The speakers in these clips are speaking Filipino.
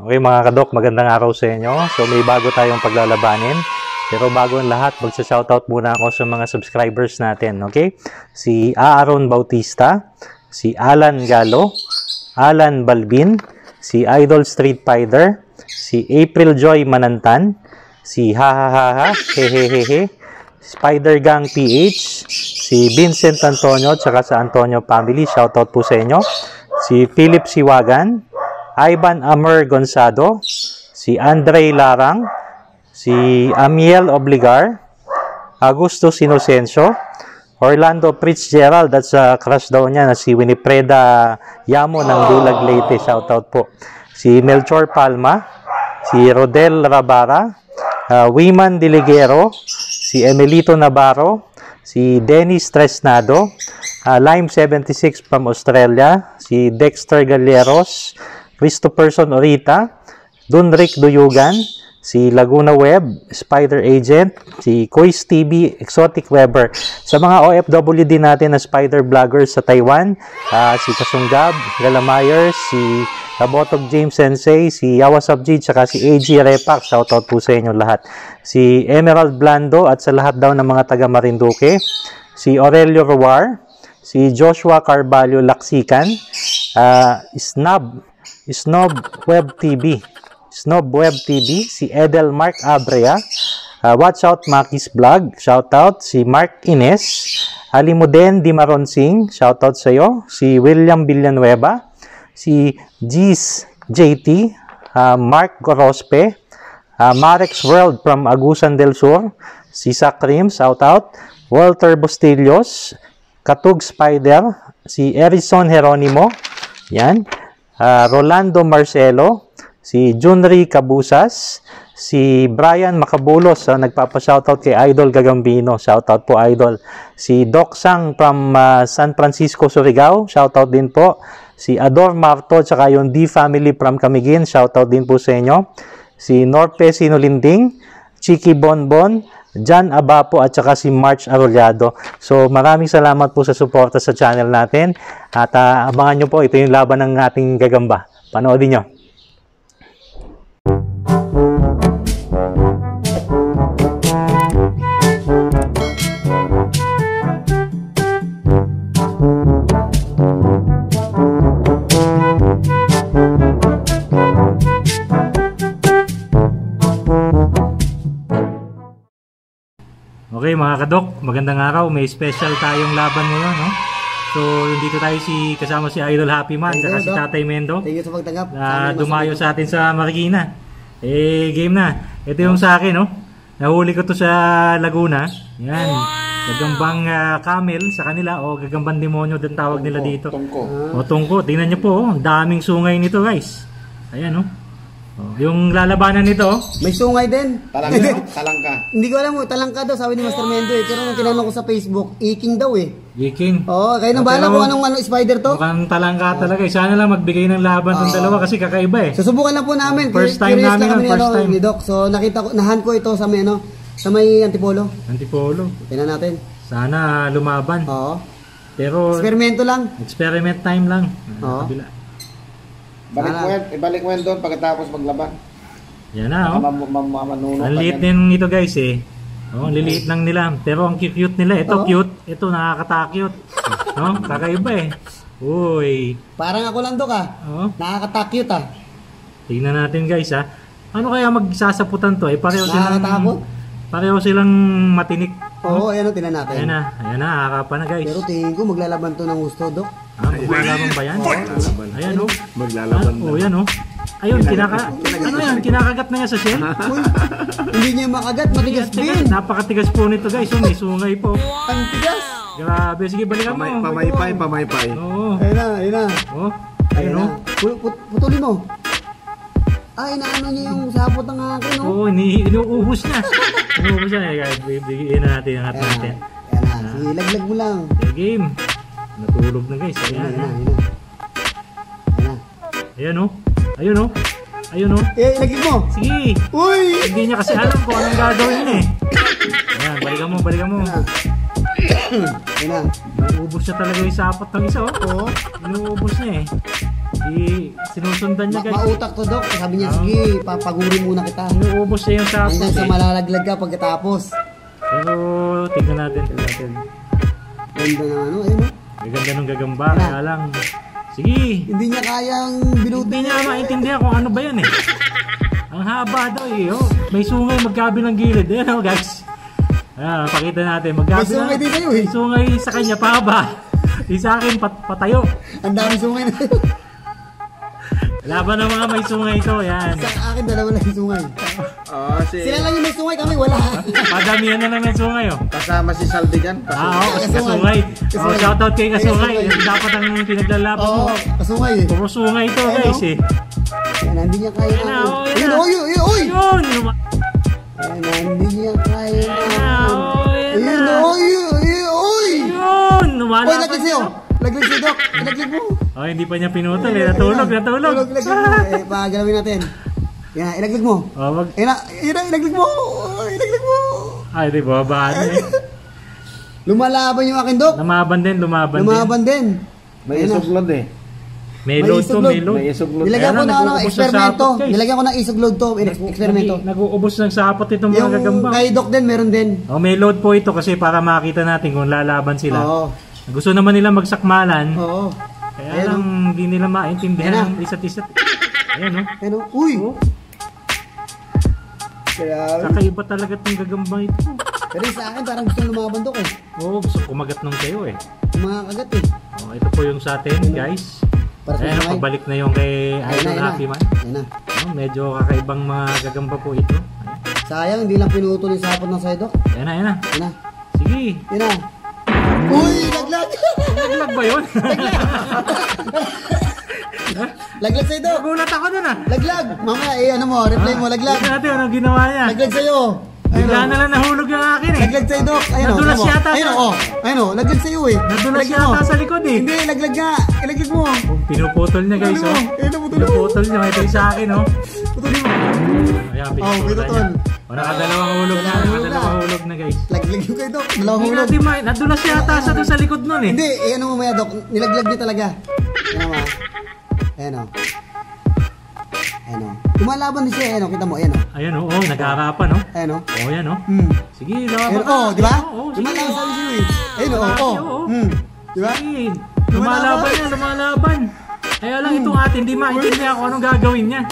Okay mga kadok, magandang araw sa inyo. So may bago tayong paglalabanin. Pero bago ang lahat, magsa-shoutout muna ako sa mga subscribers natin. Okay? Si Aaron Bautista, si Alan Galo, Alan Balbin, si Idol Street Fighter, si April Joy Manantan, si Hahaha, Hehehehe, Spider Gang PH, si Vincent Antonio, tsaka sa Antonio family, shoutout po sa inyo. Si Philip Siwagan, Ivan Amer Gonzado, si Andre Larang, si Amiel Obligar, Augusto Inocencio, Orlando Fitzgerald, that's crush daw niya na si Winifreda Yamo ng Dulag Leyte, shoutout po. Si Melchor Palma, si Rodel Rabara, Wiman Diligero, si Emelito Navarro, si Dennis Tresnado, Lime 76 from Australia, si Dexter Galeros, Christopherson Orita, Dunrick Duyugan, si Laguna Web, Spider Agent, si Kois TV, Exotic Weber. Sa mga OFW din natin na Spider Vloggers sa Taiwan, si Kasunggab, Galamayer, si Kabotog James Sensei, si Yawasabji, tsaka si AG Repak. Shoutout po sa inyo lahat. Si Emerald Blando at sa lahat daw ng mga taga Marinduque, si Aurelio Ruar, si Joshua Carvalho Laksikan, Snob Web TV, si Edel Mark Abrea, Watch Out Maki's Vlog, shoutout, si Mark Ines, Alimuden Dimaron Singh, shoutout sa iyo, si William Villanueva, si Gis JT, Mark Gorospe, Marex World from Agusan del Sur, si Sakrim, shoutout, Walter Bustillos, Katug Spider, si Erison Jeronimo, yan, Rolando Marcelo, si Junri Cabusas, si Brian Macabulos, nagpapa-shoutout kay Idol Gagambino, shoutout po Idol. Si Doc Sang from San Francisco, Surigao, shoutout din po. Si Ador Marto, tsaka yung D Family from Camiguin, shoutout din po sa inyo. Si Norpe Sinulinding, Chiki Bonbon, Jan Abapo at saka si March Arrollado. So maraming salamat po sa suporta sa channel natin at abangan nyo po, ito yung laban ng ating gagamba. Panoodin nyo. Okay mga kadok, magandang araw. May special tayong laban ngayon, no? So, dito tayo kasama si Idol Happy Man, saka si Tatay Mendo. Thank you sa pagtanggap. Dumayo sa atin sa Marikina. Game na. Ito yung sa akin, no? Nahuli ko to sa Laguna. Yan. Gagambang camel sa kanila, o gagambang demonyo din tawag nila dito. Tungko. O tungko. Tingnan nyo po, ang daming sungay nito, guys. Ayan, no? Yung lalabanan nito, may sungay din. Talangka. Hindi ko alam mo, talangka daw sabi ni Master Mendo eh. Pero nung tinanong ko sa Facebook, iking daw eh. Iking? Oo, kayo na bahala kung anong spider to. Mukhang talangka talaga. Sana lang magbigay ng laban ng dalawa kasi kakaiba eh. Susubukan lang po namin. First time namin yun, first time. Ni Doc. So nakita ko, nahan ko ito sa may sa may Antipolo. Antipolo. Tingnan natin. Sana lumaban. Oo. Pero eksperimento lang. Experiment time lang. Oo. Ibalik mo yan doon pagkatapos maglaban. Yan na, oh. Ang liit din ito, guys, eh. Oh, ang liliit lang nila. Pero ang cute nila. Ito, cute. Ito, nakakata-cute. No? Kakaiba, eh. Uy. Parang ako lang, Dok, Oh. Nakakata-cute, Tingnan natin, guys, ha. Ano kaya magsasaputan to? Pareho silang matinik. Oo, ayan o, tingnan natin. Ayan na, hakapan na, guys. Pero tingin ko, maglalaban to ng gusto, Dok. Maglalaban ba yan? Ayan, oh. Maglalaban na. Yan, oh. Ayun, kinakagat na niya sa shell? Uy, hindi niya makagat, matigas din. Napakatigas po nito, guys. May sungay po. Ang tigas. Grabe, sige, balikan mo. Pamaypay. Oo. Ayun na. Oh, ayun, oh. Putulin mo. Inaano niya yung sapot ng akin, no? Oo, inuubos niya. Inuubos niya. Bigyan natin ang natin. Ayan na. Sige, laglag mo lang. Game. Natulog na, guys. Ayan. Ayan, oh. Ayun, oh. Ilagay mo. Sige. Uy! Hindi niya kasi alam kung anong gagawin niya, eh. Ayan, balikan mo. Ayan na. Inuubos niya talaga yung sapot ng isa, oh. Oo. Inuubos niya, eh. Sinusundan niya guys. Mautak to, Dok. Sabi niya, sige, papaguri muna kita. Inuubos niya yung sapot Hanggang sa malalaglag ka pagkatapos. Pero tignan natin. Ganda na ano, ayun. Gaganda nung gagamba, kaya lang. Sige. Hindi niya kayang binuti. Hindi niya maintindihan kung ano ba yan eh. Ang haba daw eh. Oh. May sungay magkabilang gilid. Ayan oh guys. Pakita natin. May sungay din sa'yo eh. May sungay sa kanya pahaba. Di sa akin patayo. Ang dami sungay na. Laban ng mga may sungay ito. Yan. Sa akin, dalawa lang yung sungay. Sila lang yung may sungay, kami wala. Padamihan na lang yung sungay oh. Kasama si Saldi dyan. Kasungay. Shoutout kay Kasungay. Dapat ang pinaglalaban mo. Oo, kasungay eh. Puro sungay ito guys eh. Yan, hindi niya kaya na. Ayun, oy! Yun! Yan, hindi niya kaya na. Ayun, oy! Yun! Oy, laglag sa'yo! Laglag sa'yo, Dok! Laglag mo! Oh, hindi pa niya pinutol eh. Natulog. Laglag mo. Pagalawin natin. Yan, ilaglag mo. Oh, wag. Ilaglag mo! Ilaglag mo! Ay, di ba? Babaan eh. Lumalaban yung akin, Dok. Lumaban din. May isuglod eh. May load to. May isuglod. Nilagyan ko Kaya na eksperimento. Nilagyan ko ng isog-load to. Eksperimento. Nag-uubos ng sapot itong mga gagamba. Yung kay Doc din, meron din. Oh, may load po ito kasi para makita natin kung lalaban sila. Oo. Gusto naman nila magsakmalan. Oo. Kaya lang hindi nila maintindihan ang isa't isa. Ayan oh. Ano? Uy! Kakaiba talaga itong gagamba ito. Pero sa akin, parang gusto lumaban, Doc eh. Oo, gusto kumagat nung sa'yo eh. Mga kagat eh. Oh, ito po yung sa atin guys. Ayan oh, pabalik na yung kay Idol Happy Man. Ayan na. Oh, medyo kakaibang mga gagamba po ito. Sayang, hindi lang pinutol yung sapot ng sa'yo, Doc. Ayan na. Ayan na. Sige. Ayan na. Uy! Laglag! Naglag ba yun? Laglag sa'yo, Doc! Nagulat ako dun ah. Laglag! Mamaya, ano mo, replay mo, laglag! Tignan natin anong ginawa niya. Laglag sa'yo! Bigla na lang nahulog yung akin eh. Laglag sa'yo, Doc! Nadulas yata sa... Ayun o, laglag sa'yo eh! Nadulas Laglag mo. yata sa likod eh. Hindi, laglag nga! Ilaglag mo! Pinuputol niya guys oh. Pinuputol niya. Ito yung sa akin oh. Putulin mo! Ayan, pinuputol niya. O, nakadalawang hulog na. Nakadalawang hulog na guys. Laglag yung kayo, Doc! Dalawang Hindi hulog! natin nadulas yata sa doon sa likod nun eh. Hindi, ano mo maya, Doc? Nilaglag niya talaga. Ayan o. Ayan o. Ayan o. Lumalaban din siya, ayan o. Kita mo, ayan o. Ayan oh, nag-aarapan oh. Ayan o. Oh, yan oh. Sige, Ayan laban. o, di ba? Oo, sige. Lumalaban sabi siya eh. Ayun o, o. Di ba? Sige, lumalaban. Kaya lang itong atin, hindi maintindihan kung anong gagawin niya.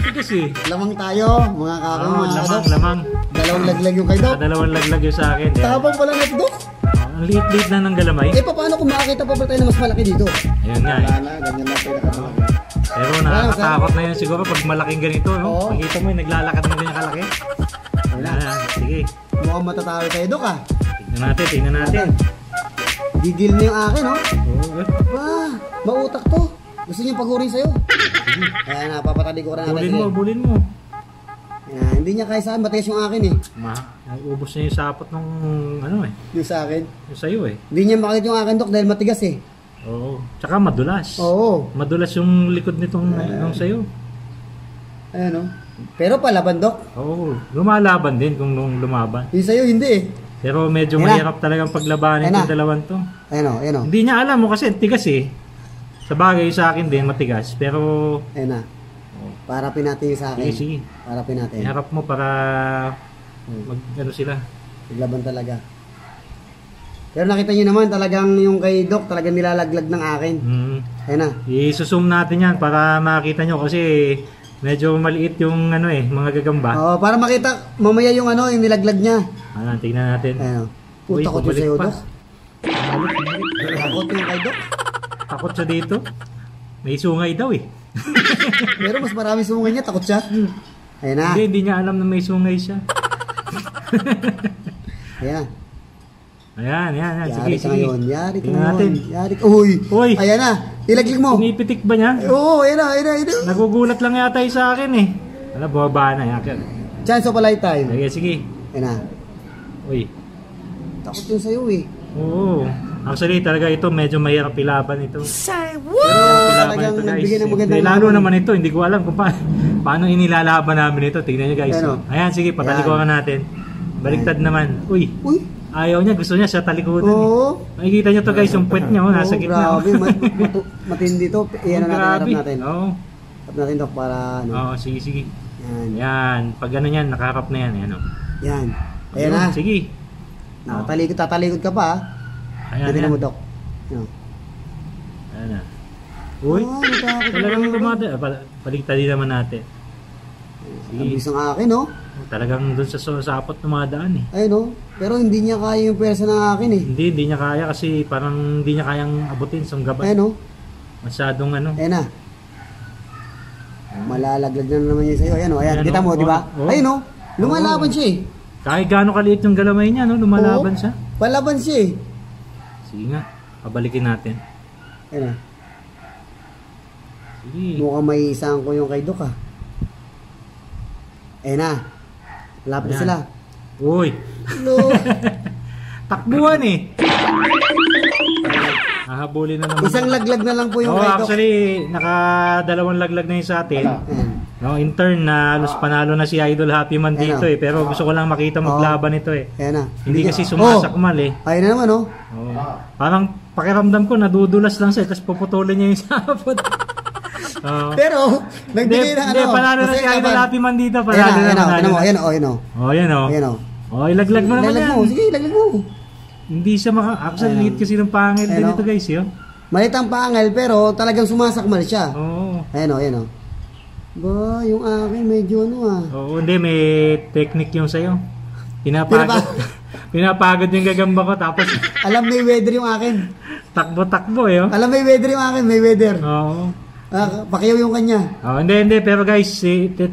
Kasi, Lamang tayo, mga kakao. lamang. Dalawang laglag yung kay Doc. Dalawang laglag yung sa akin. Yan. Tapang pala na ito, Doc. Ang liit-liit na ng galamay. Eh, paano kung makakita pa ba tayo na mas malaki dito? Ayun nga eh. Wala na, ganyan lang pinakamalaki. Pero nakakatakot na yun siguro pag malaking ganito, no? Oo. Makita mo yung naglalakad na ganyan kalaki. Sige. Mukhang matatalo tayo, Doc, ah. Tingnan natin. Gigil na yung akin, oh. Oo. Wah, mautak to. Gusto niyo pagurin sa'yo? Kaya na, papatali ko na natin. Bulin mo. Yan, hindi niya kaya sa akin, matigas yung akin eh. Ubus niya yung sapot nung ano eh. Yung sa akin. Yung sa'yo eh. Hindi niya makita yung akin, Doc, dahil matigas eh. Oo. Tsaka madulas. Oo. Madulas yung likod nitong nung sa'yo. Ayan, oh. Pero palaban, Doc. Oo. Lumalaban din kung nung lumaban. Yung sa'yo, hindi eh. Pero medyo Ayan na. mahirap talagang paglabanin Ayan na. itong dalawan to. Ayan, oh, ayan, oh. Hindi niya alam mo kasi tigas eh. Sa bagay sa akin din matigas. Pero Ayan na. Parapin natin yung sa akin. sige. Parapin natin. Iharap mo para mag ano sila. Maglaban talaga. Pero nakita niyo naman talagang yung kay Doc talagang nilalaglag ng akin. Ayan na. I-zoom natin yan para makita nyo kasi medyo maliit yung ano eh, mga gagamba. Oo, para makita mamaya yung ano, yung nilaglag niya. Ayan, tingnan natin. Ayan. Uy, Takot yung bumalik sa'yo, pa. Doc. Takot yung kay Doc. Takot siya dito. May sungay daw eh. Pero mas marami sungay niya, takot siya. Ayan na. Hindi niya alam na may sungay siya. Ayan. Ayan. Yari ka Sige. ngayon. Yari ka Tingnan natin. ngayon. Yari ka. Uy. Uy. Ayan na. Ilaglig mo. Pinipitik ba niya? Oo, ayan na. Nagugulat lang yata yung sa akin eh. Wala, bumaba na. Yan. Chance of a lifetime. Sige. Ayan na. Uy. Takot yung sa'yo eh. Oo. Actually, talaga ito, medyo mahirap ilaban ito. Talagang nagbigay ng magandang Lalo naman ito, hindi ko alam kung paano inilalaban namin ito. Tignan nyo guys. Ayan, Ayan, sige, patalikuran natin. Baliktad naman. Uy. Uy. Ayaw niya, gusto niya sa talikudan. Oo. Makikita niyo to guys, yung puwet niya, nasa Oo, gitna. grabe. Matindi to. Iyan na natin, harap natin. Oo. Harap natin to para ano. Oo, sige, sige. Yan. Yan, pag ano yan, nakaharap na yan. Yan, oh. Yan. Ayan na. Sige. Tatalikod ka pa ha. Ayan, Natin yan. mo, Dok. Yan. Ayan na. Uy, natakot talagang ako. lumada. Baligtad din naman natin. Ang bilis ng akin, no? Talagang doon sa sapot dumadaan eh. Ayun, no? Pero hindi niya kaya yung pwersa ng akin eh. Hindi niya kaya kasi parang hindi niya kayang abutin sa gabay. Ayun, no? Masyadong ano. Ayan na. Malalaglag na naman yun sa'yo. Ayan, no? Ayan, Ayan, kita mo, oh. di ba? Oh. Ayun, no? Lumalaban siya eh. Kahit gaano kaliit yung galamay niya, no? Lumalaban Oo. siya. Palaban siya eh. Sige nga, pabalikin natin. Ayan na. Sige. Mukhang may isang ko yung kay Dok ah. Ayan na. Lapit na Ayan. sila. Uy, Hello. takbuhan eh. Hahabulin na naman. Isang laglag na lang po yung Oo, kay Dok. actually, nakadalawang laglag na yun sa atin. Ayan. No, in turn na halos panalo na si Idol Happy Man dito Ayan, eh. Pero gusto ko lang makita maglaban ito eh. Ayan na. Hindi kasi sumasakmal eh. Ayun na naman oh. Oo. Parang pakiramdam ko nadudulas lang siya tapos puputulin niya yung sapot. Oo. Pero, nagbigay na Hindi, ano. panalo na si masaya Idol laban. Happy Man dito. Ayan Panalo na, na, ayan na. panalo Ayan na. o, ayan o, ayan o. Oh, yan o. Ayan o. Oh, ilaglag mo naman Laglag yan. mo. Sige, laglag mo. Hindi siya actually Ayan. liit kasi ng pangil din Ayan, ito guys yun. Maliit ang pangal pero talagang sumasakmal siya. Oo. Ayan o, ayan o. Ba, yung akin medyo ano ah. Oo, hindi. May technique yung sa'yo. Pinapagod. Pinapagod yung gagamba ko tapos Alam may weather yung akin. takbo-takbo eh. Oh. Alam may weather yung akin, may weather. Oo. Pakiyaw yung kanya. Oh, hindi. Pero guys,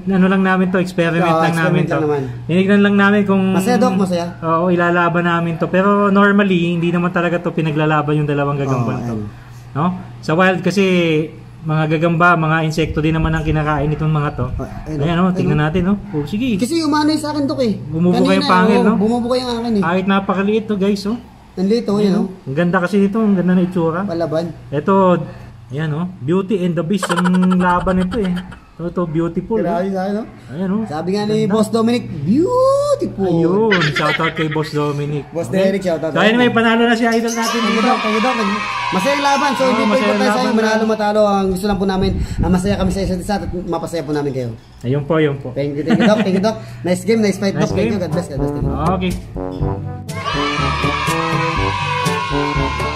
ano lang namin to, experiment Oo, lang namin experiment to. lang naman. Tinignan lang namin kung... Masaya, Dok, masaya. Oo, ilalaban namin to. Pero normally, hindi naman talaga to pinaglalaban yung dalawang gagambang to. ayun. No? Sa wild kasi, mga gagamba, mga insekto din naman ang kinakain itong mga to. Ayun, Ayan, ayun. tingnan natin. Oh. Oh, sige. Kasi umanay sa akin, Dok eh. Bumubuka yung Kanina, pangil, no? Bumubuka yung akin eh. Kahit napakaliit to guys. Oh. Nandito, Ayan, yun oh. Ang ganda kasi nito. Ang ganda na itsura. Palaban. Ito, ayan oh. Beauty and the Beast yung laban nito eh. Ito, beautiful. Oh. Grabe sa akin, no? Ayan oh. Sabi nga ni Boss Dominic, beautiful. Ayun, shoutout kay Boss Dominic. Boss Derek, shoutout. So anyway, panalo na si Idol natin. Thank you, Dok. Thank you, Dok. Masayang laban. So, hindi po masayang importante sa inyo. laban Manalo, na. matalo. Ang gusto lang po namin, masaya kami sa isa't isa at mapasaya po namin kayo. Ayun po, yun po. Thank you, Dok. Thank you, Dok. Nice game, nice fight, Nice Dok. Thank you. game. God bless. God bless. Thank you. Okay.